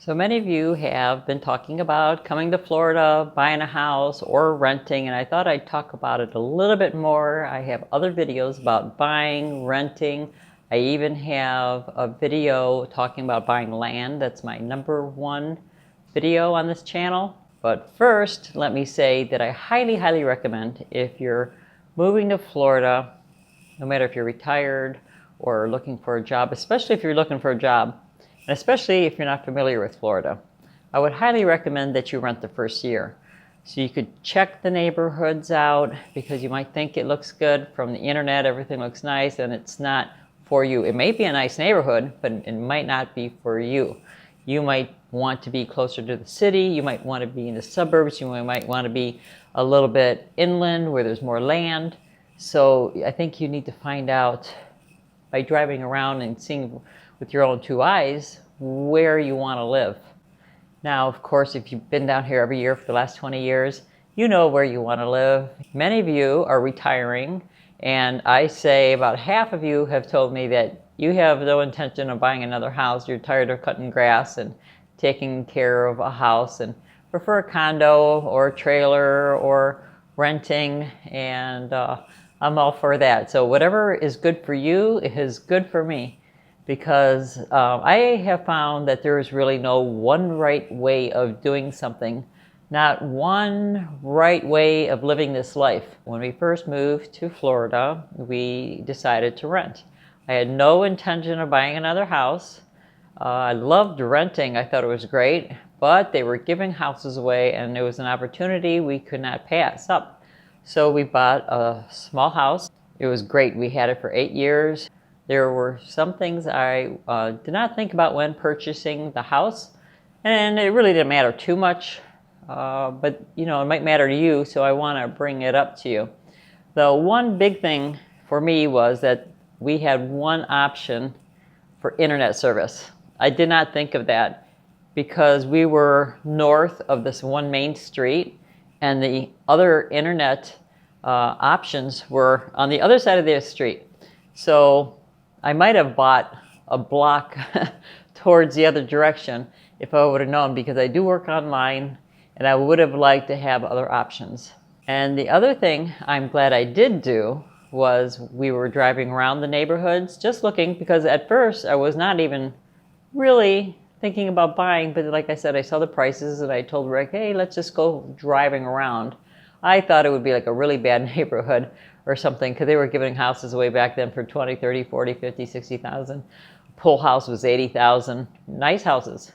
So many of you have been talking about coming to Florida, buying a house, or renting, and I thought I'd talk about it a little bit more. I have other videos about buying, renting. I even have a video talking about buying land. That's my #1 video on this channel. But first, let me say that I highly recommend, if you're moving to Florida, no matter if you're retired or looking for a job, especially if you're looking for a job, and especially if you're not familiar with Florida, I would highly recommend that you rent the first year. So you could check the neighborhoods out, because you might think it looks good from the internet, everything looks nice, and it's not for you. It may be a nice neighborhood, but it might not be for you. You might want to be closer to the city, you might want to be in the suburbs, you might want to be a little bit inland where there's more land. So I think you need to find out by driving around and seeing with your own 2 eyes where you want to live. Now, of course, if you've been down here every year for the last 20 years, you know where you want to live. Many of you are retiring, and I say about half of you have told me that you have no intention of buying another house. You're tired of cutting grass and taking care of a house and prefer a condo or a trailer or renting, and I'm all for that. So whatever is good for you is good for me, because I have found that there is really no one right way of doing something, not one right way of living this life. When we first moved to Florida, we decided to rent. I had no intention of buying another house. I loved renting. I thought it was great, but they were giving houses away, and it was an opportunity we could not pass up. So we bought a small house. It was great. We had it for 8 years. There were some things I did not think about when purchasing the house, and it really didn't matter too much, but you know, it might matter to you, so I want to bring it up to you. The one big thing for me was that we had one option for internet service. I did not think of that, because we were north of this one main street, and the other internet options were on the other side of the street. So I might have bought a block towards the other direction if I would have known, because I do work online, and I would have liked to have other options. And the other thing I'm glad I did do was we were driving around the neighborhoods just looking, because at first I was not even really thinking about buying, but like I said, I saw the prices and I told Rick, hey, let's just go driving around. I thought it would be like a really bad neighborhood or something, because they were giving houses away back then for 20, 30, 40, 50, 60,000. Pool house was 80,000. Nice houses.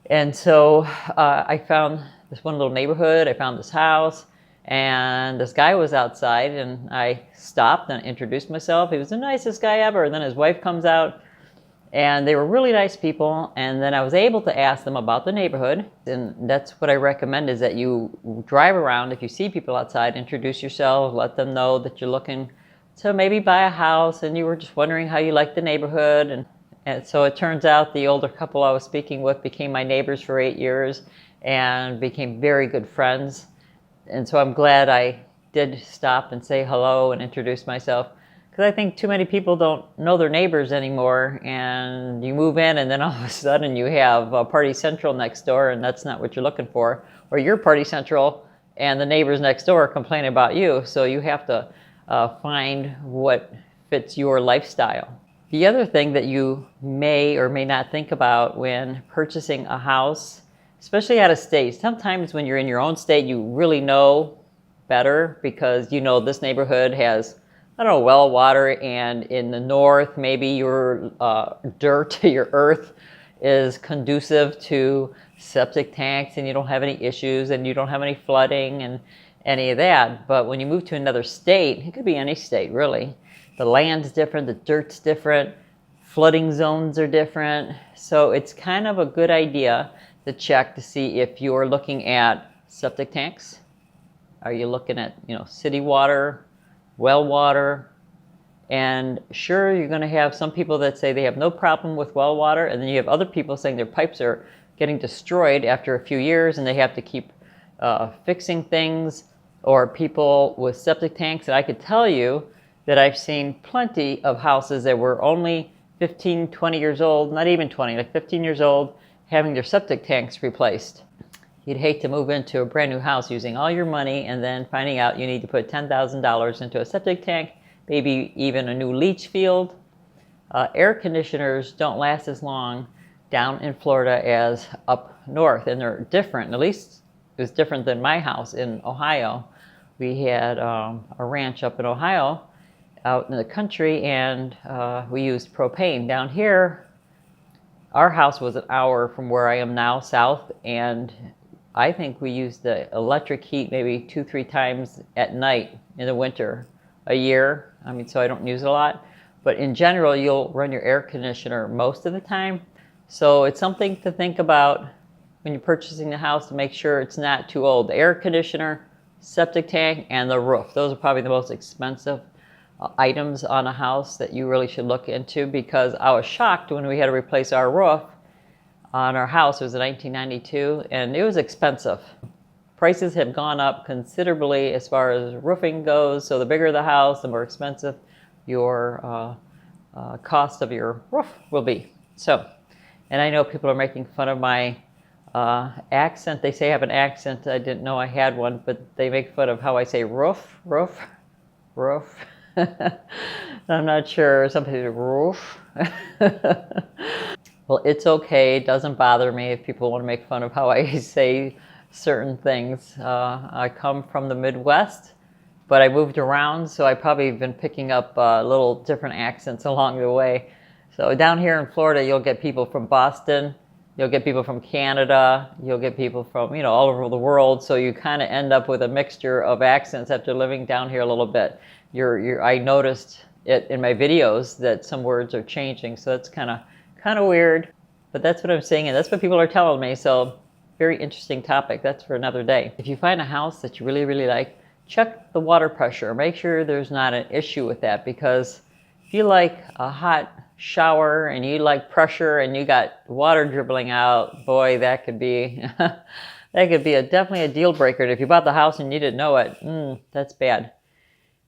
And so I found this one little neighborhood. I found this house, and this guy was outside, and I stopped and introduced myself. He was the nicest guy ever. And then his wife comes out, and they were really nice people. And then I was able to ask them about the neighborhood. And that's what I recommend, is that you drive around. If you see people outside, introduce yourself, let them know that you're looking to maybe buy a house, and you were just wondering how you liked the neighborhood. And so it turns out the older couple I was speaking with became my neighbors for 8 years and became very good friends. And so I'm glad I did stop and say hello and introduce myself, because I think too many people don't know their neighbors anymore, and you move in and then all of a sudden you have a Party Central next door, and that's not what you're looking for. Or you're Party Central and the neighbors next door complain about you. So you have to find what fits your lifestyle. The other thing that you may or may not think about when purchasing a house, especially out of state, sometimes when you're in your own state, you really know better, because you know this neighborhood has, I don't know, well water, and in the north, maybe your dirt, your earth is conducive to septic tanks, and you don't have any issues, and you don't have any flooding and any of that. But when you move to another state, it could be any state really, the land's different, the dirt's different, flooding zones are different. So it's kind of a good idea to check to see if you're looking at septic tanks. Are you looking at, city water, well water? And sure, you're going to have some people that say they have no problem with well water, and then you have other people saying their pipes are getting destroyed after a few years and they have to keep fixing things, or people with septic tanks. And I could tell you that I've seen plenty of houses that were only 15, 20 years old, not even 20, like 15 years old, having their septic tanks replaced. You'd hate to move into a brand new house using all your money and then finding out you need to put $10,000 into a septic tank, maybe even a new leach field. Air conditioners don't last as long down in Florida as up north, and they're different. At least it was different than my house in Ohio. We had a ranch up in Ohio out in the country, and we used propane. Down here, our house was an hour from where I am now, south, and I think we used the electric heat maybe 2-3 times at night in the winter a year. I mean, so I don't use it a lot. But in general, you'll run your air conditioner most of the time. So it's something to think about when you're purchasing the house to make sure it's not too old. The air conditioner, septic tank, and the roof. Those are probably the most expensive items on a house that you really should look into, because I was shocked when we had to replace our roof on our house. It was in 1992, and it was expensive. Prices have gone up considerably as far as roofing goes, so the bigger the house, the more expensive your cost of your roof will be. So, and I know people are making fun of my accent. They say I have an accent. I didn't know I had one, but they make fun of how I say roof, roof, roof. I'm not sure. Some people say roof. Well, it's okay. It doesn't bother me if people want to make fun of how I say certain things. I come from the Midwest, but I moved around, so I probably been picking up little different accents along the way. So down here in Florida, you'll get people from Boston, you'll get people from Canada, you'll get people from, you know, all over the world. So you kind of end up with a mixture of accents after living down here a little bit. I noticed it in my videos that some words are changing, so that's kind of weird, but that's what I'm saying, and that's what people are telling me. So very interesting topic. That's for another day. If you find a house that you really, really like, check the water pressure. Make sure there's not an issue with that, because if you like a hot shower and you like pressure and you got water dribbling out, boy, that could be definitely a deal breaker. And if you bought the house and you didn't know it, that's bad.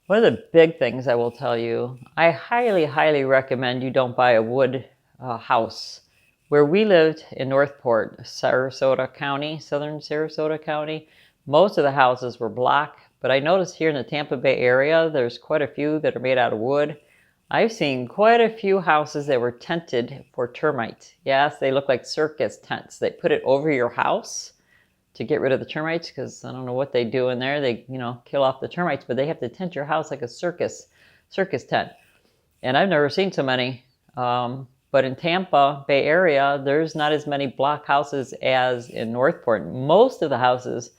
One of the big things I will tell you, I highly, highly recommend you don't buy a wood house. Where we lived in Northport, Sarasota County, southern Sarasota County, most of the houses were block, but I noticed here in the Tampa Bay area, there's quite a few that are made out of wood. I've seen quite a few houses that were tented for termites. Yes, they look like circus tents. They put it over your house to get rid of the termites, because I don't know what they do in there. They, kill off the termites, but they have to tent your house like a circus tent. And I've never seen so many. But in Tampa Bay area, there's not as many block houses as in Northport. Most of the houses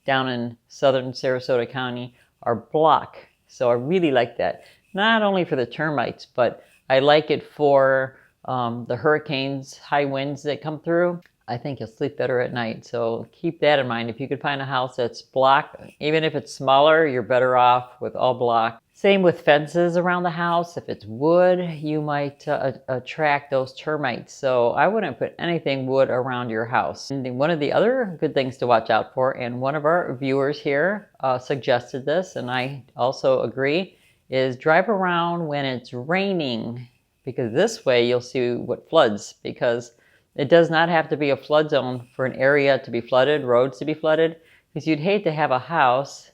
down in southern Sarasota County are block. So I really like that. Not only for the termites, but I like it for the hurricanes, high winds that come through. I think you'll sleep better at night. So keep that in mind. If you could find a house that's block, even if it's smaller, you're better off with all block. Same with fences around the house. If it's wood, you might attract those termites. So I wouldn't put anything wood around your house. And one of the other good things to watch out for, and one of our viewers here suggested this, and I also agree, is drive around when it's raining, because this way you'll see what floods, because it does not have to be a flood zone for an area to be flooded, roads to be flooded, because you'd hate to have a house,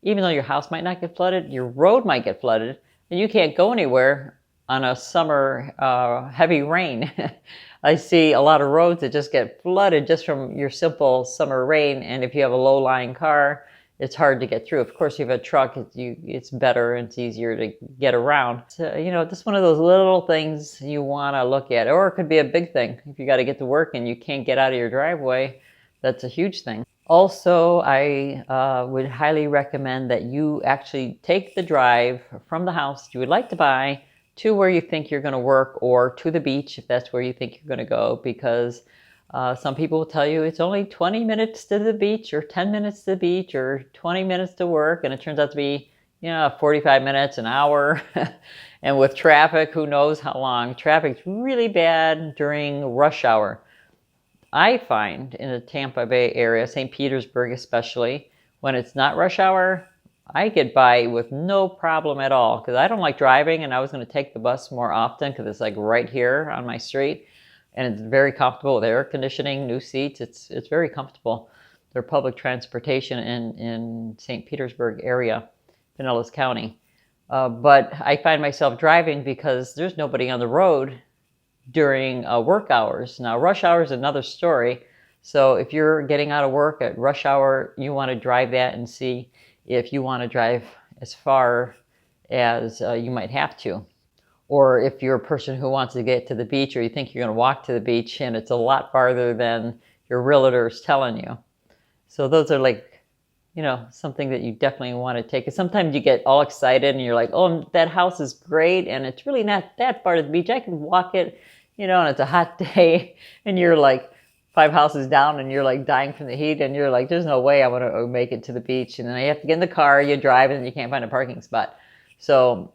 even though your house might not get flooded, your road might get flooded, and you can't go anywhere on a summer heavy rain. I see a lot of roads that just get flooded just from your simple summer rain, and if you have a low-lying car, it's hard to get through. Of course, if you have a truck, it's better and it's easier to get around. So, just one of those little things you want to look at. Or it could be a big thing. If you got to get to work and you can't get out of your driveway, that's a huge thing. Also, I would highly recommend that you actually take the drive from the house you would like to buy to where you think you're going to work, or to the beach if that's where you think you're going to go, because some people will tell you it's only 20 minutes to the beach, or 10 minutes to the beach, or 20 minutes to work, and it turns out to be 45 minutes, an hour. And with traffic, who knows how long. Traffic's really bad during rush hour. I find in the Tampa Bay area, St. Petersburg especially, when it's not rush hour, I get by with no problem at all, because I don't like driving, and I was going to take the bus more often because it's like right here on my street. and it's very comfortable with air conditioning, new seats. It's very comfortable. Their public transportation in St. Petersburg area, Pinellas County. But I find myself driving because there's nobody on the road during work hours. Now, rush hour is another story. So if you're getting out of work at rush hour, you want to drive that and see if you want to drive as far as you might have to. Or if you're a person who wants to get to the beach, or you think you're going to walk to the beach and it's a lot farther than your realtor is telling you. So those are like, you know, something that you definitely want to take. Because sometimes you get all excited and you're like, oh, that house is great and it's really not that far to the beach. I can walk it, you know, and it's a hot day and you're like 5 houses down and you're like dying from the heat and you're like, there's no way I'm going to make it to the beach. And then you have to get in the car, you drive, and you can't find a parking spot. So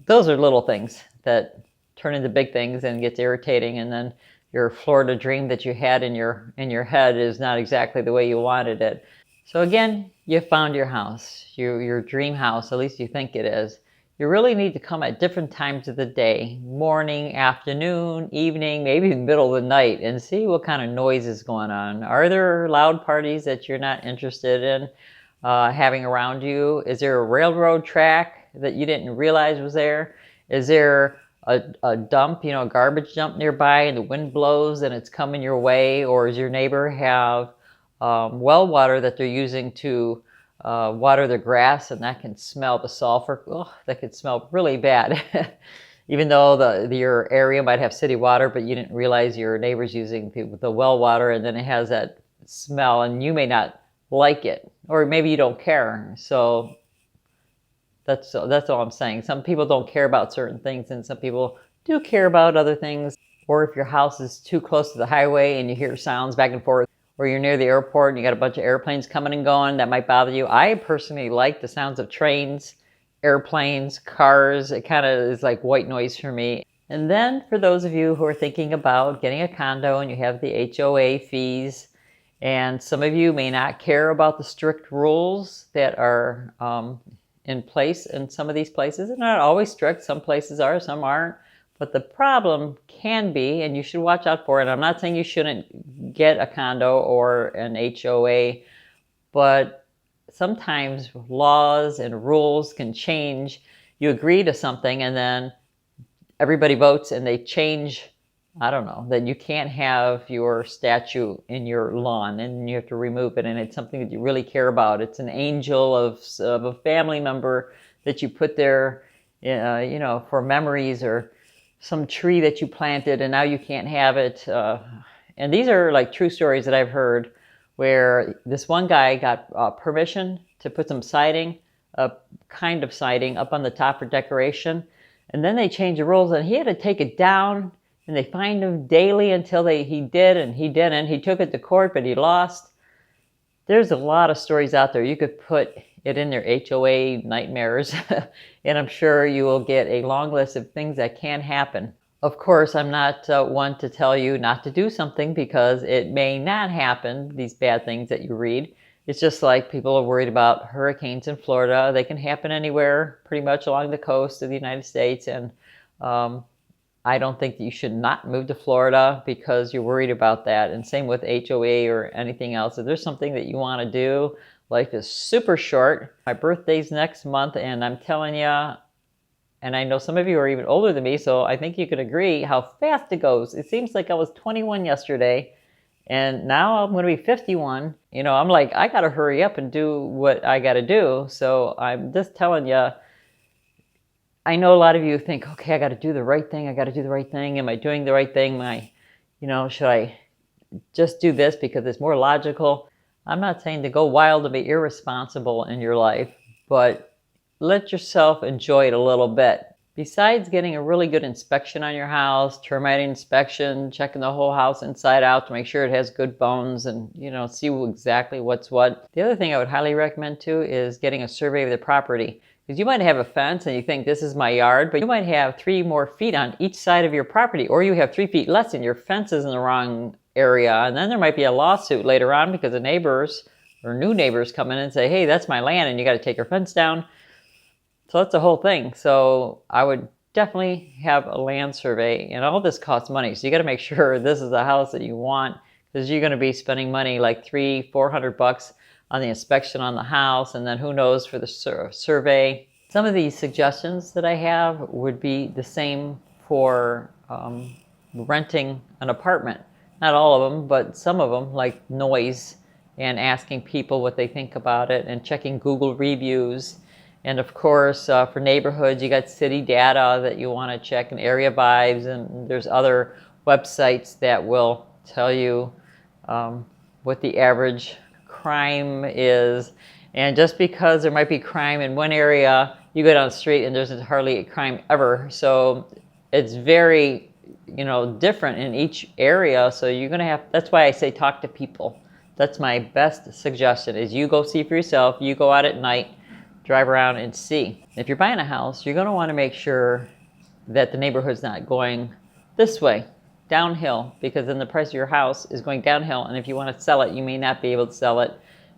those are little things that turn into big things and gets irritating. And then your Florida dream that you had in your head is not exactly the way you wanted it. So again, you found your house, your dream house, at least you think it is. You really need to come at different times of the day, morning, afternoon, evening, maybe in the middle of the night, and see what kind of noise is going on. Are there loud parties that you're not interested in having around you? Is there a railroad track that you didn't realize was there? Is there a dump, you know, a garbage dump nearby and the wind blows and it's coming your way? Or does your neighbor have well water that they're using to water their grass, and that can smell the sulfur? Oh, that could smell really bad. Even though your area might have city water, but you didn't realize your neighbor's using the well water, and then it has that smell and you may not like it, or maybe you don't care. So that's all I'm saying. Some people don't care about certain things and some people do care about other things. Or if your house is too close to the highway and you hear sounds back and forth, or you're near the airport and you got a bunch of airplanes coming and going, that might bother you. I personally like the sounds of trains, airplanes, cars. It kind of is like white noise for me. And then for those of you who are thinking about getting a condo and you have the HOA fees, and some of you may not care about the strict rules that are in place in some of these places. They're not always strict. Some places are, some aren't. But the problem can be, and you should watch out for it. I'm not saying you shouldn't get a condo or an HOA, but sometimes laws and rules can change. You agree to something and then everybody votes and they change, I don't know, that you can't have your statue in your lawn and you have to remove it, and it's something that you really care about. It's an angel of a family member that you put there, you know, for memories, or some tree that you planted and now you can't have it. And these are like true stories that I've heard, where this one guy got permission to put some siding, a kind of siding, up on the top for decoration. And then they changed the rules and he had to take it down, and they fined him daily until he did, and he didn't. He took it to court, but he lost. There's a lot of stories out there. You could put it in their HOA nightmares, and I'm sure you will get a long list of things that can happen. Of course, I'm not one to tell you not to do something, because it may not happen, these bad things that you read. It's just like people are worried about hurricanes in Florida. They can happen anywhere pretty much along the coast of the United States, and I don't think that you should not move to Florida because you're worried about that. And same with HOA or anything else. If there's something that you want to do, life is super short. My birthday's next month, and I'm telling you, and I know some of you are even older than me, so I think you could agree how fast it goes. It seems like I was 21 yesterday, and now I'm going to be 51. You know, I'm like, I got to hurry up and do what I got to do. So I'm just telling you, I know a lot of you think, okay, I got to do the right thing. I got to do the right thing. Am I doing the right thing? Should I just do this because it's more logical? I'm not saying to go wild and be irresponsible in your life, but let yourself enjoy it a little bit. Besides getting a really good inspection on your house, termite inspection, checking the whole house inside out to make sure it has good bones and, you know, see exactly what's what. The other thing I would highly recommend too is getting a survey of the property. Because you might have a fence and you think this is my yard, but you might have 3 more feet on each side of your property, or you have 3 feet less and your fence is in the wrong area. And then there might be a lawsuit later on because the neighbors or new neighbors come in and say, hey, that's my land and you got to take your fence down. So that's the whole thing. So I would definitely have a land survey, and all this costs money. So you got to make sure this is a house that you want, because you're going to be spending money like $300-400 on the inspection on the house, and then who knows for the survey. Some of these suggestions that I have would be the same for renting an apartment. Not all of them, but some of them, like noise, and asking people what they think about it, and checking Google reviews. And of course, for neighborhoods, you got city data that you want to check, and area vibes, and there's other websites that will tell you what the average crime is. And just because there might be crime in one area, you go down the street and there's hardly a crime ever. So it's very, different in each area. So you're going to have, that's why I say talk to people. That's my best suggestion, is you go see for yourself. You go out at night, drive around and see. If you're buying a house, you're going to want to make sure that the neighborhood's not going this way, downhill, because then the price of your house is going downhill. And if you want to sell it, you may not be able to sell it.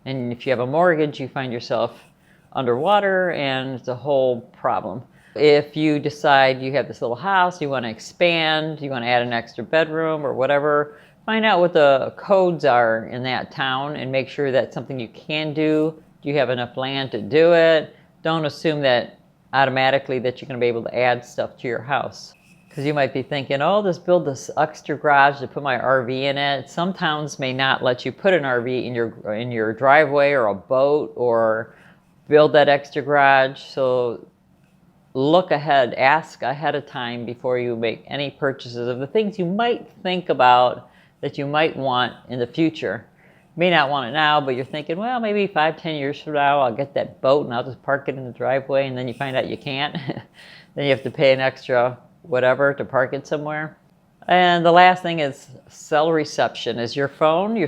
And if you have a mortgage, you find yourself underwater, and it's a whole problem. If you decide you have this little house, you want to expand, you want to add an extra bedroom or whatever, find out what the codes are in that town and make sure that's something you can do. Do you have enough land to do it? Don't assume that automatically that you're going to be able to add stuff to your house. Because you might be thinking, oh, just build this extra garage to put my RV in it. Some towns may not let you put an RV in your driveway, or a boat, or build that extra garage. So look ahead, ask ahead of time before you make any purchases of the things you might think about that you might want in the future. You may not want it now, but you're thinking, well, maybe 5-10 years from now, I'll get that boat and I'll just park it in the driveway, and then you find out you can't. Then you have to pay an extra whatever to park it somewhere. And the last thing is cell reception. Is your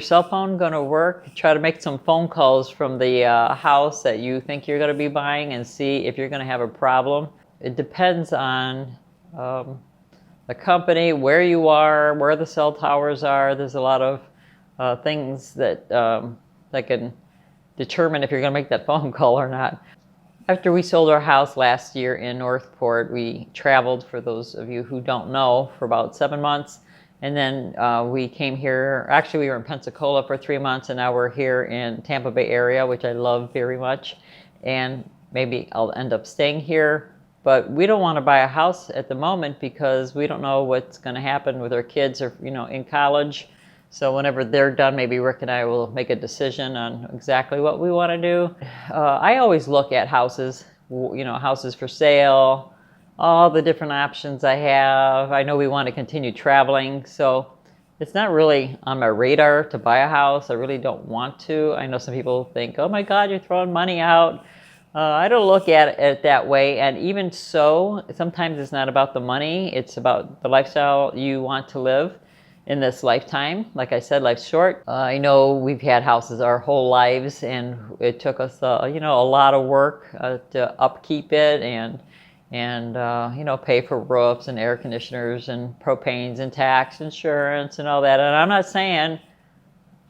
cell phone going to work? Try to make some phone calls from the house that you think you're going to be buying and see if you're going to have a problem. It depends on the company, where you are, where the cell towers are. There's a lot of things that can determine if you're going to make that phone call or not. After we sold our house last year in Northport, we traveled, for those of you who don't know, for about 7 months. And then we came here. Actually, we were in Pensacola for 3 months, and now we're here in Tampa Bay area, which I love very much. And maybe I'll end up staying here. But we don't want to buy a house at the moment because we don't know what's going to happen with our kids, or in college. So whenever they're done, maybe Rick and I will make a decision on exactly what we want to do. I always look at houses, houses for sale, all the different options I have. I know we want to continue traveling, so it's not really on my radar to buy a house. I really don't want to. I know some people think, oh my God, you're throwing money out. I don't look at it that way. And even so, sometimes it's not about the money. It's about the lifestyle you want to live in this lifetime. Like I said, life's short. I know we've had houses our whole lives, and it took us, a lot of work to upkeep it and pay for roofs and air conditioners and propanes and tax insurance and all that. And I'm not saying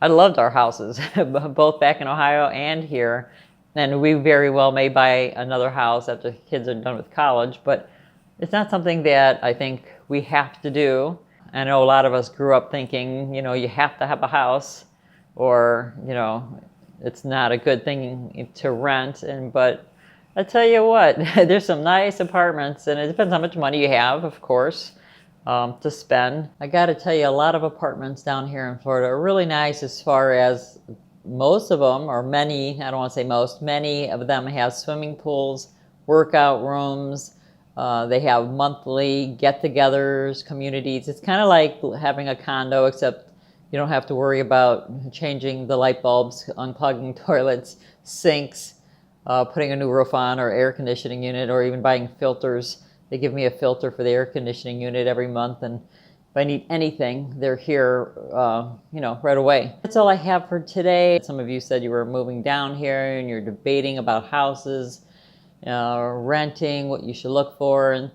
I loved our houses, both back in Ohio and here. And we very well may buy another house after kids are done with college, but it's not something that I think we have to do. I know a lot of us grew up thinking, you have to have a house, or, it's not a good thing to rent. But I tell you what, there's some nice apartments, and it depends how much money you have, of course, to spend. I got to tell you, a lot of apartments down here in Florida are really nice, as far as most of them, or many, I don't want to say most, many of them have swimming pools, workout rooms. They have monthly get-togethers, communities. It's kind of like having a condo, except you don't have to worry about changing the light bulbs, unplugging toilets, sinks, putting a new roof on, or air conditioning unit, or even buying filters. They give me a filter for the air conditioning unit every month, and if I need anything, they're here, right away. That's all I have for today. Some of you said you were moving down here and you're debating about houses, renting, what you should look for.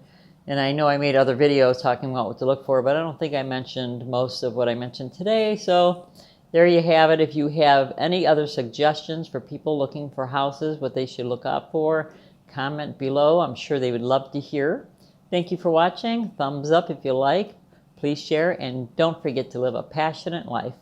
And I know I made other videos talking about what to look for, but I don't think I mentioned most of what I mentioned today. So there you have it. If you have any other suggestions for people looking for houses, what they should look out for, comment below. I'm sure they would love to hear. Thank you for watching. Thumbs up if you like. Please share and don't forget to live a passionate life.